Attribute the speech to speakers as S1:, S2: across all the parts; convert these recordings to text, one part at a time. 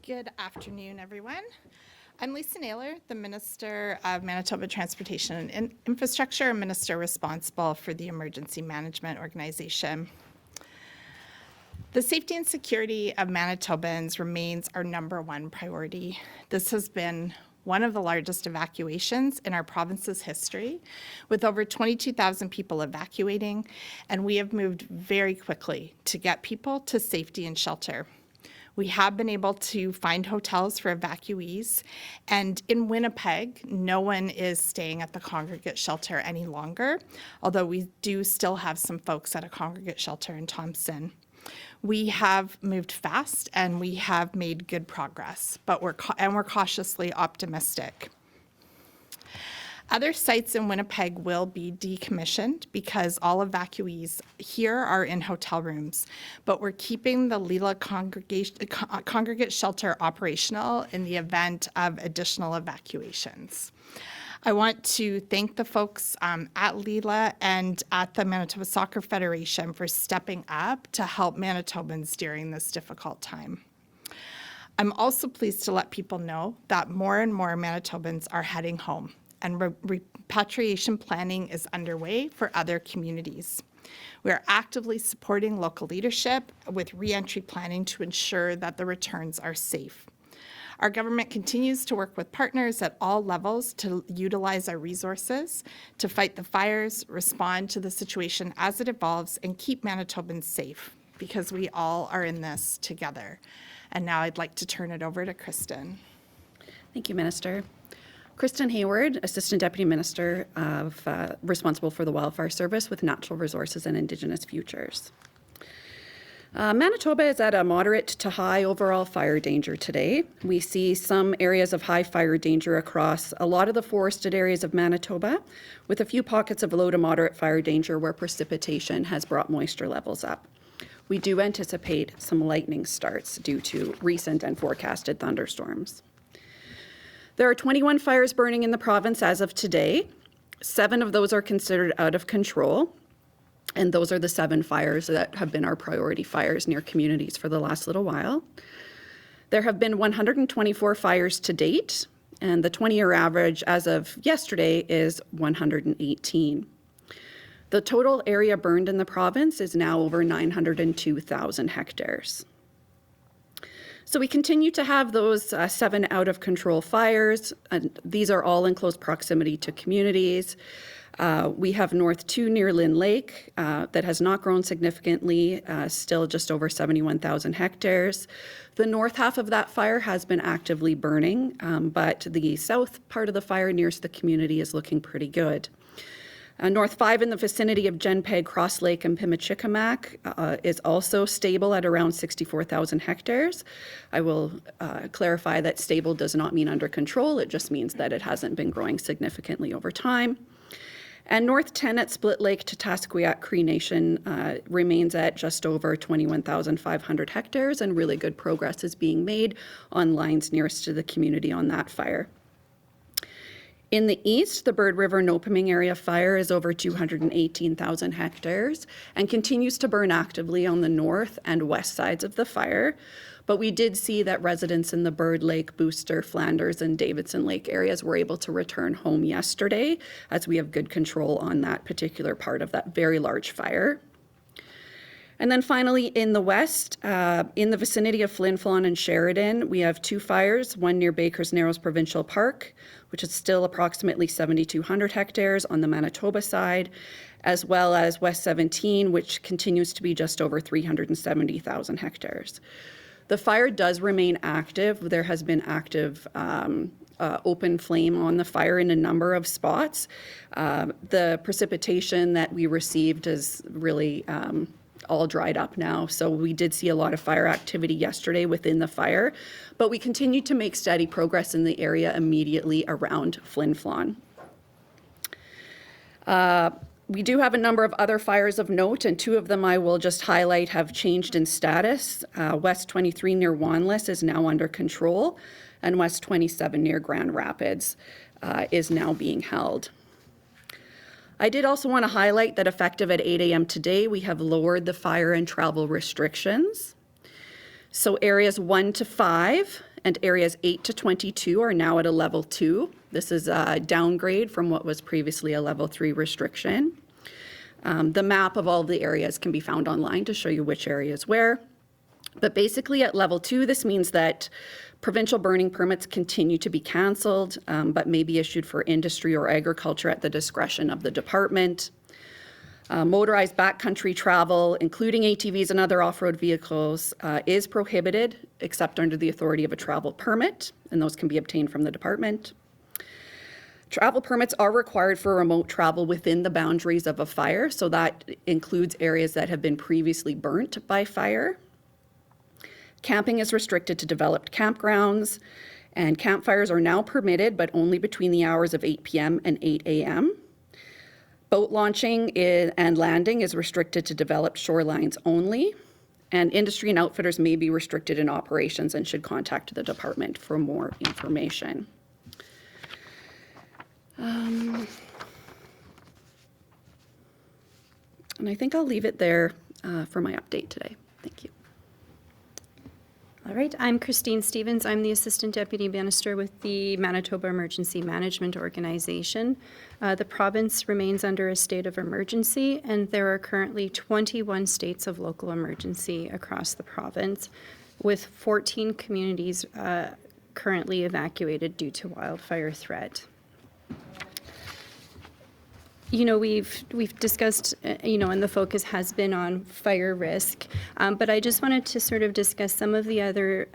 S1: Good afternoon, everyone. I'm Lisa Naylor, the Minister of Manitoba Transportation and Infrastructure, and Minister responsible for the Emergency Management Organization. The safety and security of Manitobans remains our #1 priority. This has been one of the largest evacuations in our province's history, with over 22,000 people evacuating, and we have moved very quickly to get people to safety and shelter. We have been able to find hotels for evacuees, and in Winnipeg, no one is staying at the congregate shelter any longer, although we do still have some folks at a congregate shelter in Thompson. We have moved fast and we have made good progress, but we're cautiously optimistic. Other sites in Winnipeg will be decommissioned because all evacuees here are in hotel rooms, but we're keeping the Lila congregate shelter operational in the event of additional evacuations. I want to thank the folks at Lila and at the Manitoba Soccer Federation for stepping up to help Manitobans during this difficult time. I'm also pleased to let people know that more and more Manitobans are heading home, and repatriation planning is underway for other communities. We are actively supporting local leadership with re-entry planning to ensure that the returns are safe. Our government continues to work with partners at all levels to utilize our resources to fight the fires, respond to the situation as it evolves, and keep Manitobans safe, because we all are in this together. And now I'd like to turn it over to Kristin.
S2: Thank you, Minister. Kristin Hayward, Assistant Deputy Minister responsible for the Wildfire Service with Natural Resources and Indigenous Futures. Manitoba is at a moderate to high overall fire danger today. We see some areas of high fire danger across a lot of the forested areas of Manitoba, with a few pockets of low to moderate fire danger where precipitation has brought moisture levels up. We do anticipate some lightning starts due to recent and forecasted thunderstorms. There are 21 fires burning in the province as of today. 7 of those are considered out of control. And those are the 7 fires that have been our priority fires near communities for the last little while. There have been 124 fires to date, and the 20-year average as of yesterday is 118. The total area burned in the province is now over 902,000 hectares. So we continue to have those 7 out-of-control fires, and these are all in close proximity to communities. We have North 2 near Lynn Lake that has not grown significantly, still just over 71,000 hectares. The north half of that fire has been actively burning, but the south part of the fire nearest the community is looking pretty good. North 5 in the vicinity of Genpeg, Cross Lake, and Pimachikamak is also stable at around 64,000 hectares. I will clarify that stable does not mean under control. It just means that it hasn't been growing significantly over time. And North 10 at Split Lake to Tasqueyac Cree Nation remains at just over 21,500 hectares, and really good progress is being made on lines nearest to the community on that fire. In the east, the Bird River Nopaming area fire is over 218,000 hectares and continues to burn actively on the north and west sides of the fire. But we did see that residents in the Bird Lake, Booster, Flanders, and Davidson Lake areas were able to return home yesterday, as we have good control on that particular part of that very large fire. And then finally, in the west, in the vicinity of Flin Flon and Sheridan, we have 2 fires, one near Baker's Narrows Provincial Park, which is still approximately 7,200 hectares on the Manitoba side, as well as West 17, which continues to be just over 370,000 hectares. The fire does remain active. There has been active open flame on the fire in a number of spots. The precipitation that we received is really all dried up now. So we did see a lot of fire activity yesterday within the fire, but we continue to make steady progress in the area immediately around Flin Flon. We do have a number of other fires of note, and 2 of them I will just highlight have changed in status. West 23 near Wanlis is now under control, and West 27 near Grand Rapids is now being held. I did also want to highlight that effective at 8 a.m. today, we have lowered the fire and travel restrictions. So areas 1 to 5 and areas 8 to 22 are now at a level 2. This is a downgrade from what was previously a level 3 restriction. The map of all the areas can be found online to show you which areas where. But basically at level 2, this means that provincial burning permits continue to be cancelled, but may be issued for industry or agriculture at the discretion of the department. Motorized backcountry travel, including ATVs and other off-road vehicles, is prohibited except under the authority of a travel permit, and those can be obtained from the department. Travel permits are required for remote travel within the boundaries of a fire, so that includes areas that have been previously burnt by fire. Camping is restricted to developed campgrounds, and campfires are now permitted, but only between the hours of 8 p.m. and 8 a.m. Boat launching and landing is restricted to developed shorelines only, and industry and outfitters may be restricted in operations and should contact the department for more information. And I think I'll leave it there for my update today. Thank you.
S3: All right, I'm Christine Stevens. I'm the Assistant Deputy Minister with the Manitoba Emergency Management Organization. The province remains under a state of emergency, and there are currently 21 states of local emergency across the province, with 14 communities currently evacuated due to wildfire threat. You know, we've discussed, and the focus has been on fire risk, but I just wanted to sort of discuss some of the other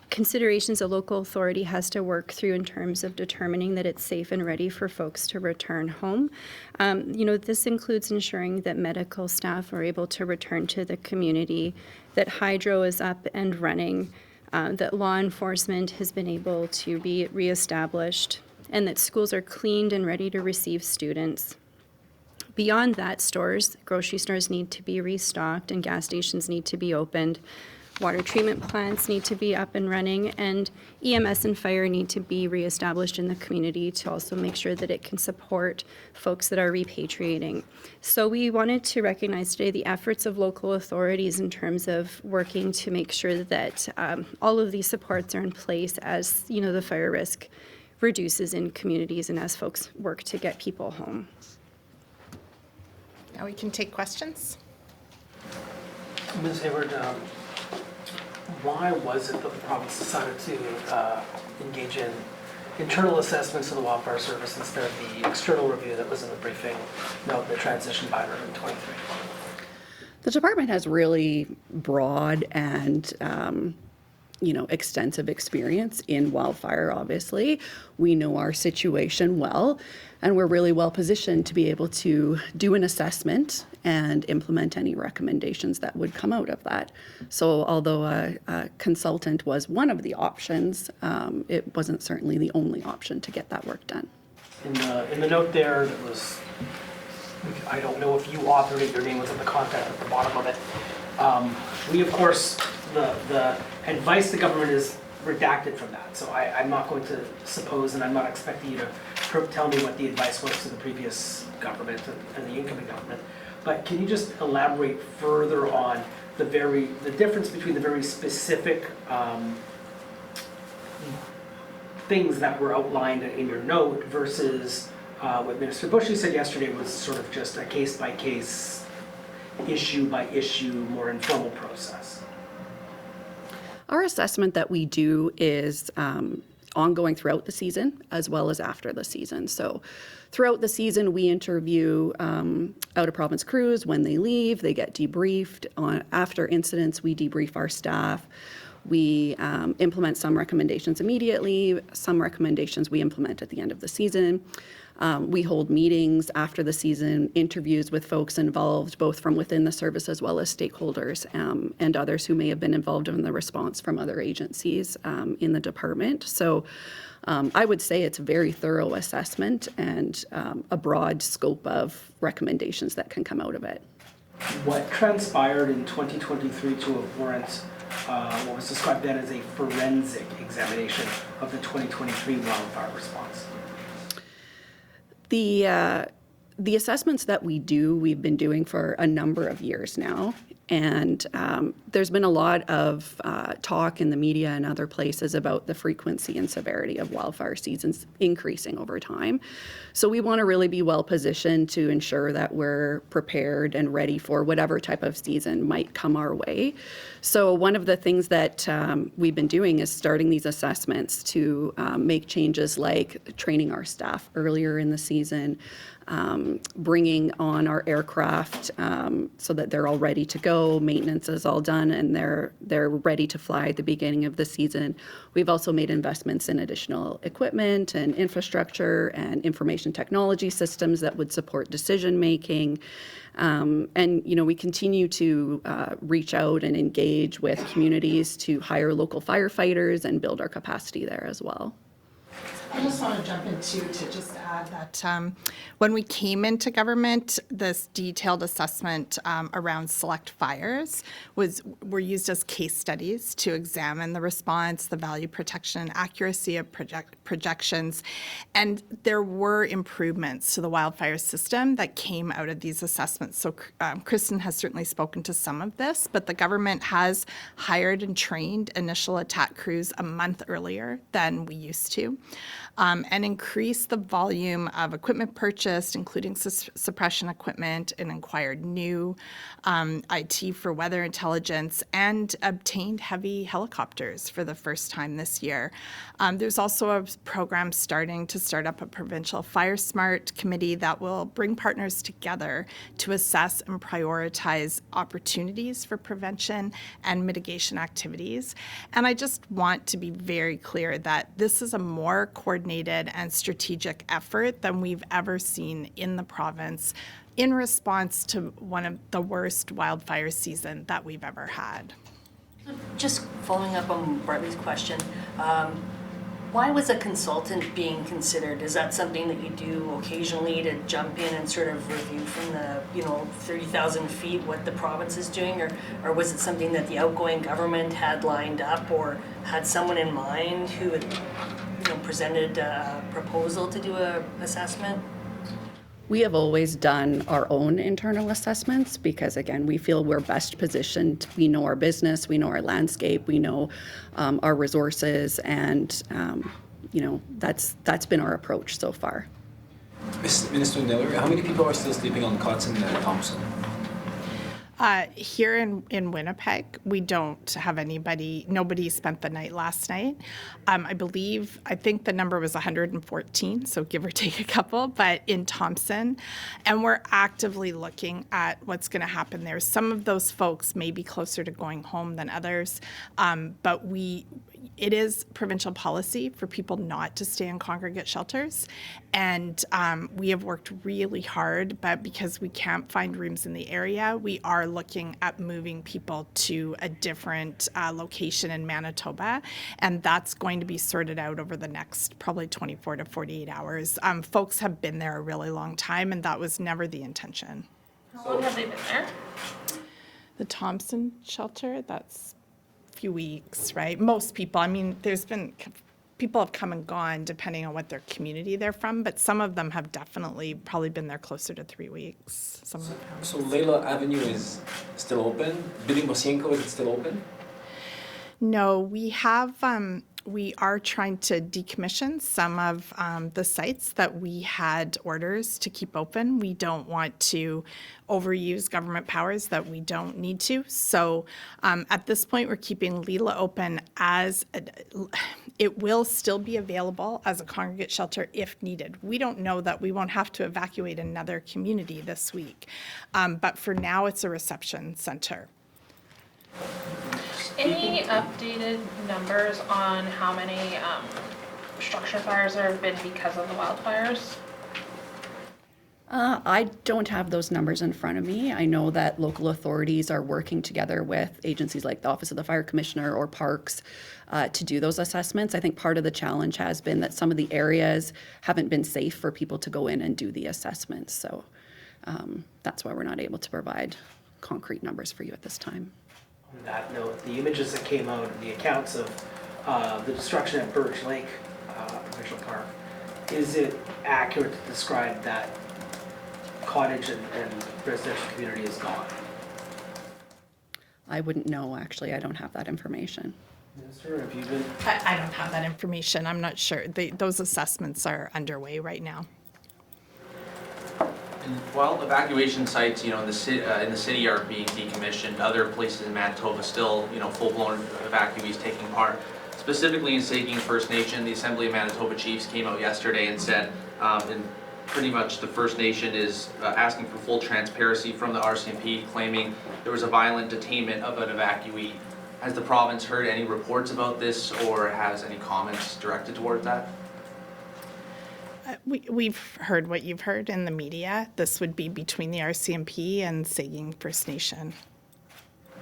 S3: considerations a local authority has to work through in terms of determining that it's safe and ready for folks to return home. This includes ensuring that medical staff are able to return to the community, that hydro is up and running, that law enforcement has been able to be reestablished, and that schools are cleaned and ready to receive students. Beyond that, grocery stores need to be restocked and gas stations need to be opened. Water treatment plants need to be up and running, and EMS and fire need to be reestablished in the community to also make sure that it can support folks that are repatriating. So we wanted to recognize today the efforts of local authorities in terms of working to make sure that all of these supports are in place as the fire risk reduces in communities and as folks work to get people home.
S1: Now we can take questions.
S4: Ms. Hayward, why was it that the province decided to engage in internal assessments of the Wildfire Service instead of the external review that was in the briefing note that transitioned by in 23?
S2: The department has really broad and extensive experience in wildfire, obviously. We know our situation well, and we're really well positioned to be able to do an assessment and implement any recommendations that would come out of that. So although a consultant was one of the options, it wasn't certainly the only option to get that work done.
S4: In the note there, that was, I don't know if you authored it, your name was at the content at the bottom of it. We, of course, the advice the government is redacted from that. So I'm not going to suppose, and I'm not expecting you to tell me what the advice was to the previous government and the incoming government. But can you just elaborate further on the difference between the very specific things that were outlined in your note versus what Minister Bushy said yesterday was sort of just a case-by-case, issue-by-issue, more informal process?
S2: Our assessment that we do is ongoing throughout the season as well as after the season. So throughout the season, we interview out-of-province crews. When they leave, they get debriefed. After incidents, we debrief our staff. We implement some recommendations immediately. Some recommendations we implement at the end of the season. We hold meetings after the season, interviews with folks involved, both from within the service as well as stakeholders and others who may have been involved in the response from other agencies in the department. So I would say it's a very thorough assessment and a broad scope of recommendations that can come out of it.
S4: What transpired in 2023 to warrant what was described then as a forensic examination of the 2023 wildfire response?
S2: The assessments that we do, we've been doing for a number of years now. And there's been a lot of talk in the media and other places about the frequency and severity of wildfire seasons increasing over time. So we want to really be well positioned to ensure that we're prepared and ready for whatever type of season might come our way. So one of the things that we've been doing is starting these assessments to make changes like training our staff earlier in the season, bringing on our aircraft so that they're all ready to go. Maintenance is all done and they're ready to fly at the beginning of the season. We've also made investments in additional equipment and infrastructure and information technology systems that would support decision making. And we continue to reach out and engage with communities to hire local firefighters and build our capacity there as well.
S1: I just want to jump into to just add that when we came into government, this detailed assessment around select fires were used as case studies to examine the response, the value protection, and accuracy of projections. And there were improvements to the wildfire system that came out of these assessments. So Kristin has certainly spoken to some of this, but the government has hired and trained initial attack crews a month earlier than we used to. And increase the volume of equipment purchased, including suppression equipment, and acquired new IT for weather intelligence, and obtained heavy helicopters for the first time this year. There's also a program start up a provincial Fire Smart committee that will bring partners together to assess and prioritize opportunities for prevention and mitigation activities. And I just want to be very clear that this is a more coordinated and strategic effort than we've ever seen in the province in response to one of the worst wildfire season that we've ever had.
S5: Just following up on Bartley's question, why was a consultant being considered? Is that something that you do occasionally to jump in and sort of review from the 30,000 feet what the province is doing, or was it something that the outgoing government had lined up or had someone in mind who had presented a proposal to do a assessment?
S2: We have always done our own internal assessments because, again, we feel we're best positioned. We know our business, we know our landscape, we know our resources, and that's been our approach so far.
S6: Minister Naylor, how many people are still sleeping on cots in Thompson?
S1: Here in Winnipeg, we don't have nobody spent the night last night. I think the number was 114, so give or take a couple, but in Thompson. And we're actively looking at what's going to happen there. Some of those folks may be closer to going home than others, but it is provincial policy for people not to stay in congregate shelters. And we have worked really hard, but because we can't find rooms in the area, we are looking at moving people to a different location in Manitoba. And that's going to be sorted out over the next probably 24 to 48 hours. Folks have been there a really long time, and that was never the intention.
S7: How long have they been there?
S1: The Thompson shelter, that's few weeks, right? Most people, there's been people have come and gone depending on what their community they're from, but some of them have definitely probably been there closer to 3 weeks.
S6: So Layla Avenue is still open? Billy Mosienko, is it still open?
S1: No, we are trying to decommission some of the sites that we had orders to keep open. We don't want to overuse government powers that we don't need to. So at this point, we're keeping Leela open it will still be available as a congregate shelter if needed. We don't know that we won't have to evacuate another community this week. But for now, it's a reception center.
S7: Any updated numbers on how many structure fires there have been because of the wildfires?
S2: I don't have those numbers in front of me. I know that local authorities are working together with agencies like the Office of the Fire Commissioner or Parks to do those assessments. I think part of the challenge has been that some of the areas haven't been safe for people to go in and do the assessments. So that's why we're not able to provide concrete numbers for you at this time.
S4: On that note, the images that came out, the accounts of the destruction at Birch Lake Provincial Park, is it accurate to describe that cottage and residential community is gone?
S2: I wouldn't know, actually. I don't have that information.
S4: Minister, have you been?
S1: I don't have that information. I'm not sure. Those assessments are underway right now.
S8: While evacuation sites, in the city are being decommissioned, other places in Manitoba still, full-blown evacuees taking part. Specifically in Saugeen First Nation, the Assembly of Manitoba Chiefs came out yesterday and said, and pretty much the First Nation is asking for full transparency from the RCMP, claiming there was a violent detainment of an evacuee. Has the province heard any reports about this, or has any comments directed toward that?
S1: We've heard what you've heard in the media. This would be between the RCMP and Saugeen First Nation.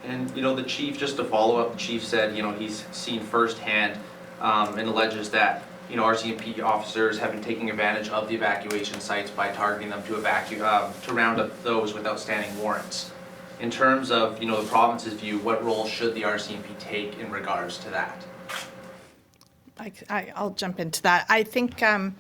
S8: And, the chief, just to follow up, the chief said, he's seen firsthand and alleges that, RCMP officers have been taking advantage of the evacuation sites by targeting them to round up those with outstanding warrants. In terms of, the province's view, what role should the RCMP take in regards to that?
S1: I'll jump into that. I think, I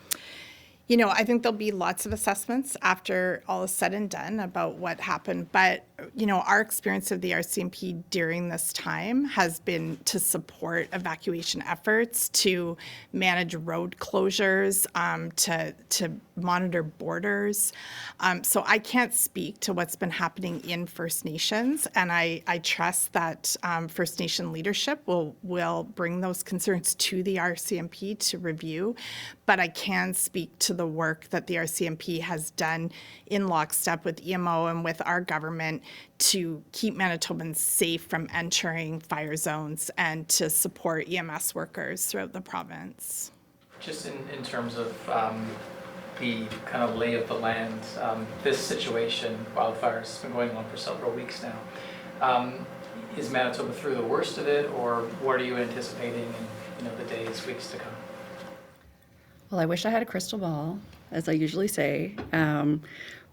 S1: think there'll be lots of assessments after all is said and done about what happened. But, our experience of the RCMP during this time has been to support evacuation efforts, to manage road closures, to monitor borders. So I can't speak to what's been happening in First Nations, and I trust that First Nation leadership will bring those concerns to the RCMP to review. But I can speak to the work that the RCMP has done in lockstep with EMO and with our government to keep Manitobans safe from entering fire zones and to support EMS workers throughout the province.
S9: Just in terms of the kind of lay of the land, this situation, wildfires, has been going on for several weeks now. Is Manitoba through the worst of it, or what are you anticipating in the days, weeks to come?
S2: Well, I wish I had a crystal ball, as I usually say.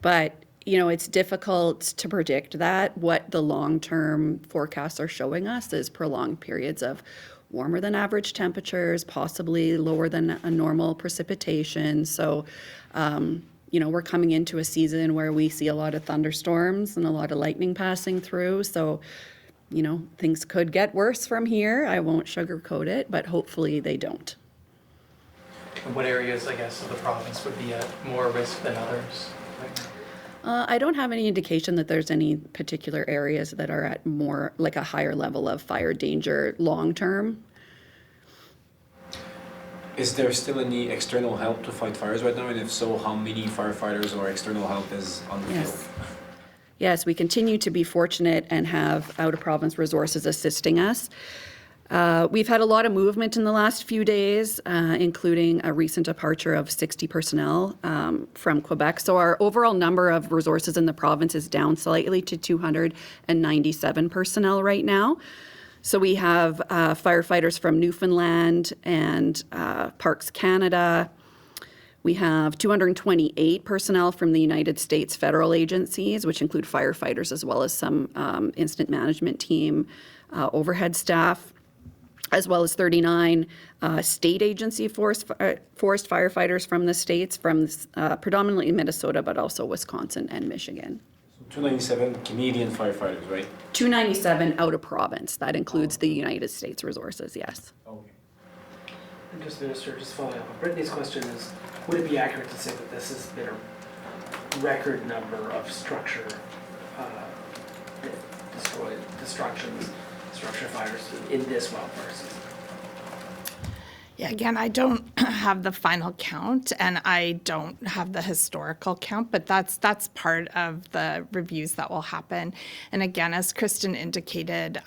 S2: But, it's difficult to predict that. What the long-term forecasts are showing us is prolonged periods of warmer than average temperatures, possibly lower than a normal precipitation. So, we're coming into a season where we see a lot of thunderstorms and a lot of lightning passing through. So, things could get worse from here. I won't sugarcoat it, but hopefully they don't.
S9: And what areas, I guess, of the province would be at more risk than others right now?
S2: I don't have any indication that there's any particular areas that are at more, like a higher level of fire danger long-term.
S6: Is there still any external help to fight fires right now? And if so, how many firefighters or external help is on the field?
S2: Yes, we continue to be fortunate and have out-of-province resources assisting us. We've had a lot of movement in the last few days, including a recent departure of 60 personnel from Quebec. So our overall number of resources in the province is down slightly to 297 personnel right now. So we have firefighters from Newfoundland and Parks Canada. We have 228 personnel from the United States federal agencies, which include firefighters as well as some incident management team overhead staff, as well as 39 state agency forest firefighters from the states, from predominantly Minnesota, but also Wisconsin and Michigan.
S6: 297 Canadian firefighters, right?
S2: 297 out of province. That includes the United States resources, yes.
S6: Okay.
S4: And just Minister, just following up on Brittany's question is, would it be accurate to say that this has been a record number of structure structure fires in this wildfire season?
S1: Yeah, again, I don't have the final count, and I don't have the historical count, but that's part of the reviews that will happen. And again, as Kristin indicated,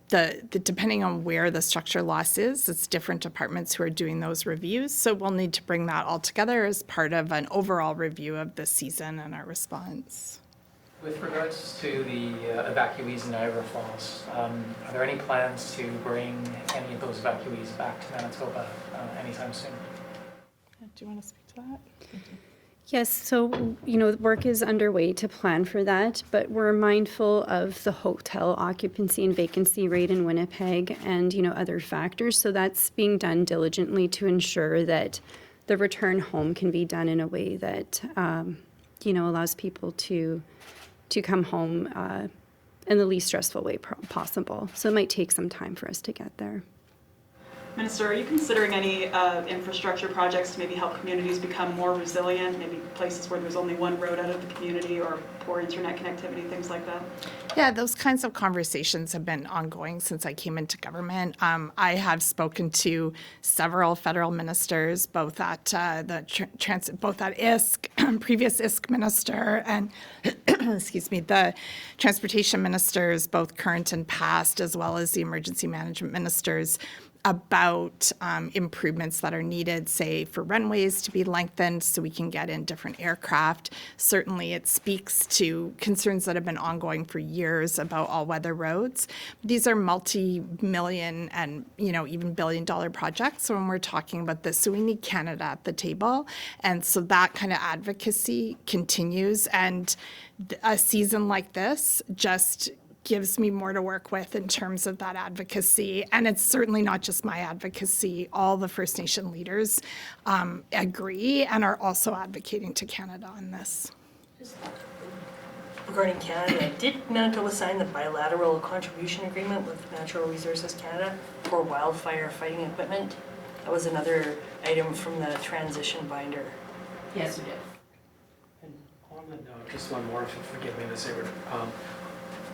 S1: the depending on where the structure loss is, it's different departments who are doing those reviews. So we'll need to bring that all together as part of an overall review of the season and our response.
S9: With regards to the evacuees in Niagara Falls, are there any plans to bring any of those evacuees back to Manitoba anytime soon?
S1: Do you want to speak to that?
S3: Yes, so, work is underway to plan for that, but we're mindful of the hotel occupancy and vacancy rate in Winnipeg and, other factors. So that's being done diligently to ensure that the return home can be done in a way that, allows people to come home in the least stressful way possible. So it might take some time for us to get there.
S10: Minister, are you considering any infrastructure projects to maybe help communities become more resilient, maybe places where there's only one road out of the community or poor internet connectivity, things like that?
S1: Yeah, those kinds of conversations have been ongoing since I came into government. I have spoken to several federal ministers, both at both at ISC, previous ISC minister, and excuse me, the transportation ministers, both current and past, as well as the emergency management ministers, about improvements that are needed, say, for runways to be lengthened so we can get in different aircraft. Certainly, it speaks to concerns that have been ongoing for years about all-weather roads. These are multi-million and, even billion-dollar projects when we're talking about this. So we need Canada at the table. And so that kind of advocacy continues. And a season like this just gives me more to work with in terms of that advocacy. And it's certainly not just my advocacy. All the First Nation leaders agree and are also advocating to Canada on this.
S5: Regarding Canada, did Manitoba sign the bilateral contribution agreement with Natural Resources Canada for wildfire fighting equipment? That was another item from the transition binder.
S3: Yes, we did.
S4: And on the note, just one more, if you'll forgive me, Ms. Hayward.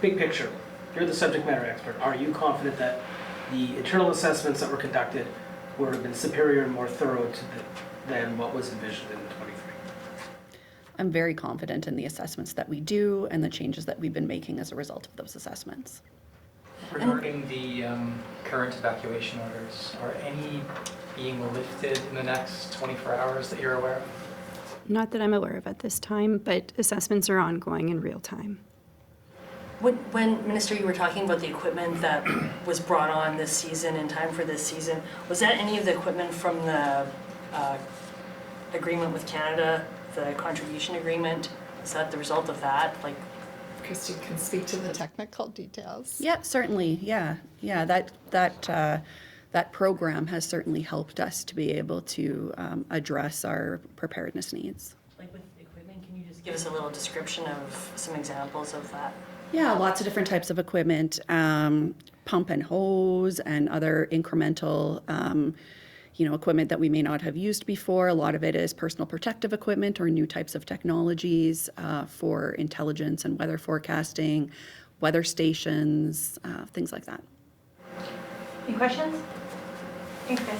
S4: Big picture, you're the subject matter expert. Are you confident that the internal assessments that were conducted would have been superior and more thorough than what was envisioned in 23?
S2: I'm very confident in the assessments that we do and the changes that we've been making as a result of those assessments.
S9: Regarding the current evacuation orders, are any being lifted in the next 24 hours that you're aware of?
S3: Not that I'm aware of at this time, but assessments are ongoing in real time.
S5: When, Minister, you were talking about the equipment that was brought on this season, in time for this season, was that any of the equipment from the agreement with Canada, the contribution agreement? Is that the result of that? Like,
S1: Kristin can speak to the technical details.
S2: Yeah, certainly. Yeah. That program has certainly helped us to be able to address our preparedness needs.
S5: like with equipment, can you just give us a little description of some examples of that?
S2: Yeah, lots of different types of equipment, pump and hose and other incremental, equipment that we may not have used before. A lot of it is personal protective equipment or new types of technologies for intelligence and weather forecasting, weather stations, things like that.
S11: Any questions? Thanks, guys.